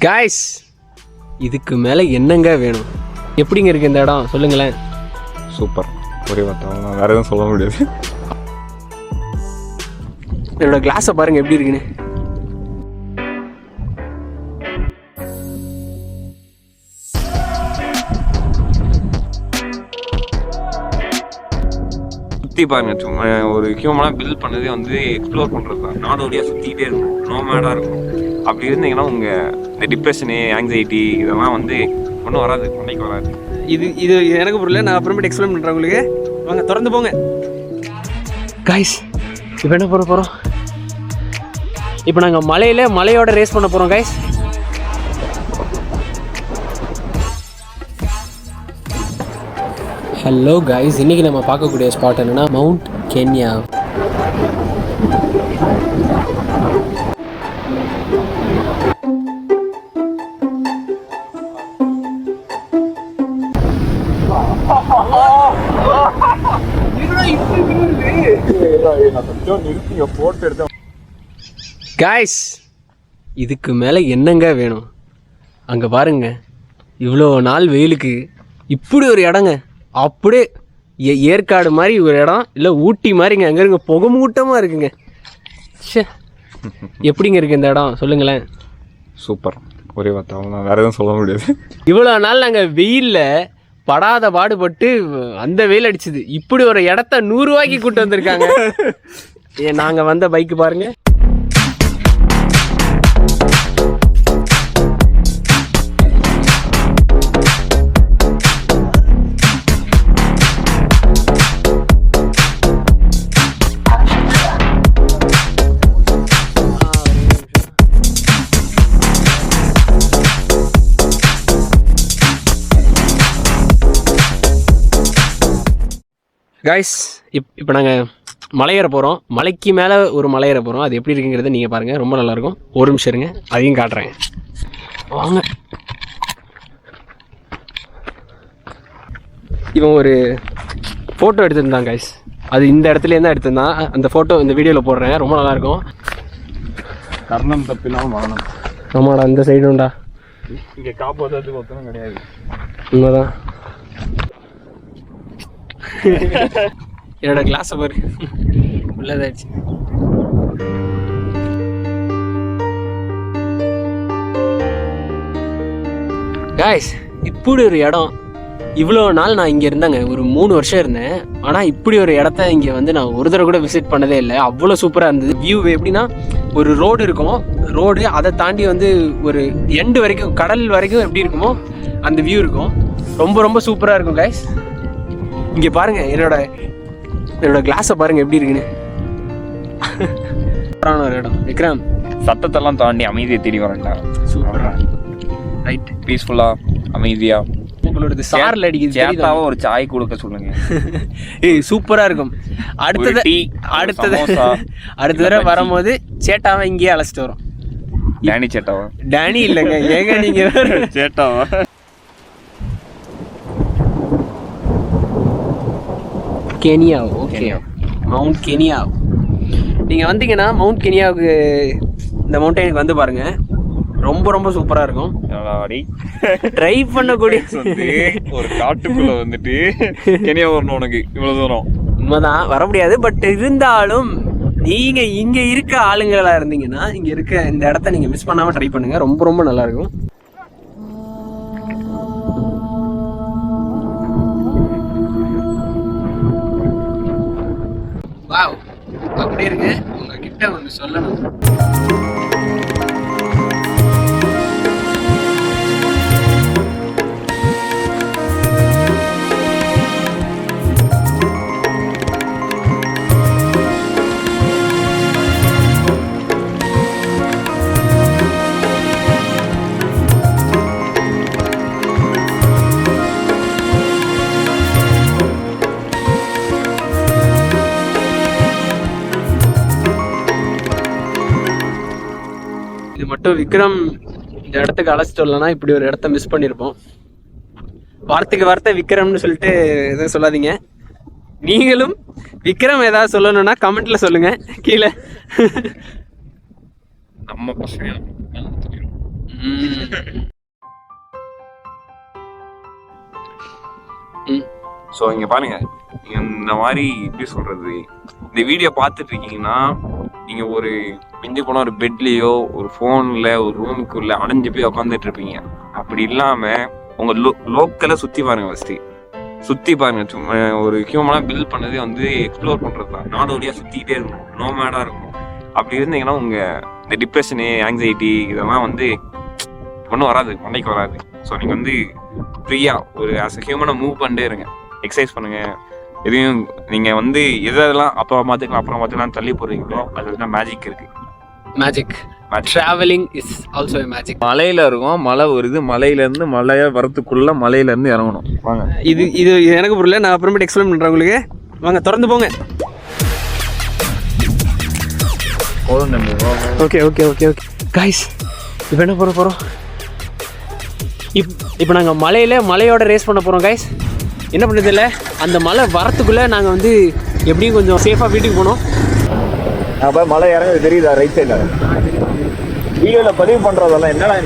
Guys, இதுக்கு மேலே என்னங்க வேணும்? எப்படிங்க இருக்கு இந்த இடம் சொல்லுங்களேன். சூப்பர். ஒரே வார்த்தை, வேற எதுவும் சொல்ல முடியாது. என்னோட கிளாஸை பாருங்க எப்படி இருக்குன்னு. சுற்றி பாருங்க, சும்மா ஒரு ஹியூமனாக பில்ட் பண்ணதே வந்து எக்ஸ்ப்ளோர் பண்ணுறது தான். நாடோடியாக சுற்றிக்கிட்டே இருக்கும், நோமேடாக இருக்கும். அப்படி இருந்தீங்கன்னா உங்கள் இந்த டிப்ரெஷனு, ஆங்ஸைட்டி இதெல்லாம் வந்து ஒன்றும் வராது, மண்டைக்கு வராது. இது எனக்கு புரியல, நான் அப்புறமேட்டு எக்ஸ்பிளைன் பண்ணுறேன் உங்களுக்கு. வாங்க திறந்து போங்க. காய்ஸ், இப்போ என்ன பண்ண போகிறோம்? இப்போ நாங்கள் மலையோட ரேஸ் பண்ண போகிறோம் காய்ஸ். ஹலோ காய்ஸ், இன்றைக்கி நம்ம பார்க்கக்கூடிய ஸ்பாட் என்னென்னா மவுண்ட் கென்யா. காய்ஸ், இதுக்கு மேலே என்னங்க வேணும்? அங்கே பாருங்க, இவ்வளோ நாள் வெயிலுக்கு இப்படி ஒரு இடங்க, அப்படியே ஏற்காடு மாதிரி ஒரு இடம், இல்லை ஊட்டி மாதிரிங்க. அங்கே இருங்க, புகமூட்டமாக இருக்குங்க. சே, எப்படிங்க இருக்குது இந்த இடம் சொல்லுங்களேன். சூப்பர். ஒரே வார்த்தை, வேற எதுவும் சொல்ல முடியாது. இவ்வளோ நாள் நாங்கள் வெயிலில் படாத பாடுபட்டு அந்த வெயில் அடிச்சுது, இப்படி ஒரு இடத்த 100 ரூபாய்க்கு கூட்டு வந்திருக்காங்க. நாங்கள் வந்த பைக்கு பாருங்க. காய்ஸ், இப்போ நாங்கள் மலையேற போகிறோம். மலைக்கு மேலே ஒரு மலையேற போகிறோம். அது எப்படி இருக்குங்கிறத நீங்கள் பாருங்கள், ரொம்ப நல்லாயிருக்கும். ஒரு நிமிஷம் இருங்க, அதையும் காட்டுறேன் வாங்க. இவன் ஒரு ஃபோட்டோ எடுத்துருந்தான் காய்ஸ், அது இந்த இடத்துலேருந்து தான் எடுத்திருந்தான். அந்த ஃபோட்டோ இந்த வீடியோவில் போடுறேன், ரொம்ப நல்லாயிருக்கும். கர்ணம் தப்பினாலும் மரணம். ஆமாடா, இந்த சைடு உண்டா, இங்கே காப்பாற்றுறதுக்கு ஒத்தனும் கிடையாது. உண்மைதான். என்னோட கிளாஸை பாரு, உள்ளதாச்சு. காய்ஸ், இப்படி ஒரு இடம், இவ்வளோ நாள் நான் இங்கே இருந்தேங்க, ஒரு 3 வருஷம் இருந்தேன். ஆனால் இப்படி ஒரு இடத்த இங்கே வந்து நான் ஒரு தடவை கூட விசிட் பண்ணதே இல்லை. அவ்வளோ சூப்பராக இருந்தது. வியூ எப்படின்னா, ஒரு ரோடு இருக்கும், ரோடு அதை தாண்டி வந்து ஒரு எண்டு வரைக்கும், கடல் வரைக்கும் எப்படி இருக்குமோ அந்த வியூ இருக்கும். ரொம்ப ரொம்ப சூப்பராக இருக்கும் காய்ஸ். இங்கே பாருங்க, என்னோட கிளாஸை பாருங்க எப்படி இருக்குன்னு. ஒரு இடம் விக்ரம், சத்தத்தெல்லாம் தாண்டி அமைதியை தேடி வரேன்டா. சூப்பரா, ரைட், பீஸ்ஃபுல்லாக அமைதியாக. உங்களோட சாரில் அடிக்குது, சேத்தாவை ஒரு சாய் கொடுக்க சொல்லுங்க. ஏய், சூப்பரா இருக்கும். அடுத்த தடவை வரும்போது சேட்டாவை இங்கேயே அழைச்சிட்டு வரும். டேனி சேட்டாவா? டேனி இல்லைங்க, ஏங்க நீங்க சேட்டாவா? கென்யா. Okay, mount Kenya. நீங்கள் வந்தீங்கன்னா மவுண்ட் கென்யாவுக்கு, இந்த மவுண்டனுக்கு வந்து பாருங்க, ரொம்ப ரொம்ப சூப்பராக இருக்கும். ட்ரை பண்ணக்கூடிய ஒரு காட்டுக்குள்ள வந்துட்டு கென்யா வரணும் உனக்கு இவ்வளோ தூரம். உண்மைதான், வர முடியாது. பட் இருந்தாலும் நீங்கள் இங்கே இருக்க ஆளுங்களாக இருந்தீங்கன்னா, இங்கே இருக்க இந்த இடத்த நீங்கள் மிஸ் பண்ணாமல் ட்ரை பண்ணுங்கள், ரொம்ப ரொம்ப நல்லாயிருக்கும். வாவ், அப்படி இருக்கு. உங்ககிட்ட ஒன்று சொல்லணும். இது மட்டும் விக்ரம் இந்த இடத்துக்கு அழைச்சிட்டு வரலன்னா இப்படி ஒரு இடத்த மிஸ் பண்ணியிருப்போம். வார்த்தைக்கு வார்த்தை விக்ரம்னு சொல்லிட்டு எதுவும் சொல்லாதீங்க. நீங்களும் விக்ரம் ஏதாவது சொல்லணும்னா கமெண்ட்ல சொல்லுங்க கீழே. நம்ம பசங்க தெரியும். ஸோ இங்கே பாருங்க, நீங்கள் இந்த மாதிரி எப்படி சொல்கிறது, இந்த வீடியோ பார்த்துட்டு இருக்கீங்கன்னா நீங்கள் ஒரு மிஞ்சி போனால் ஒரு பெட்லேயோ ஒரு ஃபோனில் ஒரு ரூமுக்குள்ளே அடைஞ்சு போய் உட்காந்துட்டு இருப்பீங்க. அப்படி இல்லாமல் உங்கள் லோக்கலை சுற்றி பாருங்கள். ஃபஸ்ட்டு சுற்றி பாருங்கள். சும்மா ஒரு ஹியூமனாக பில்ட் பண்ணதே வந்து எக்ஸ்ப்ளோர் பண்ணுறது தான். நாடோடியாக சுற்றிக்கிட்டே இருக்கணும், நோமேடாக இருக்கணும். அப்படி இருந்தீங்கன்னா உங்கள் இந்த டிப்ரெஷனு, ஆங்ஸைட்டி இதெல்லாம் வந்து ஒன்றும் வராது, மண்டைக்கு வராது. ஸோ நீங்கள் வந்து ஃப்ரீயாக ஒரு ஆஸ் அ ஹியூமனாக மூவ் பண்ணிட்டே இருங்க, எக்ஸசைஸ் பண்ணுங்கள். எதையும் நீங்கள் வந்து எதெல்லாம் அப்புறம் பார்த்துக்கலாம் தள்ளி போடுறீங்களோ அதுல தான் மேஜிக் இருக்குது. Magic. Travelling is also a magic. மலையில் இருக்கும், மழை வருது, மலையிலேருந்து மழையை வரத்துக்குள்ளே மலையிலேருந்து இறங்கணும். வாங்க, இது எனக்கு புரியல, நான் அப்புறமேட்டு எக்ஸ்பிளைன் பண்ணுறேன் உங்களுக்கு. வாங்க திறந்து போங்க. Okay okay okay okay guys, இப்போ என்ன பண்ண போகிறோம்? இப்போ நாங்கள் மலையோட ரேஸ் பண்ண போகிறோம் கைஸ். என்ன பண்ணுறது இல்லை, அந்த மலை வரத்துக்குள்ளே நாங்கள் வந்து எப்படியும் கொஞ்சம் சேஃபாக வீட்டுக்கு போனோம். மலை இறங்குது தெரியுதா? ரைட் சைடில் வீடியோவில் பதிவு பண்ணுறதெல்லாம் என்னடா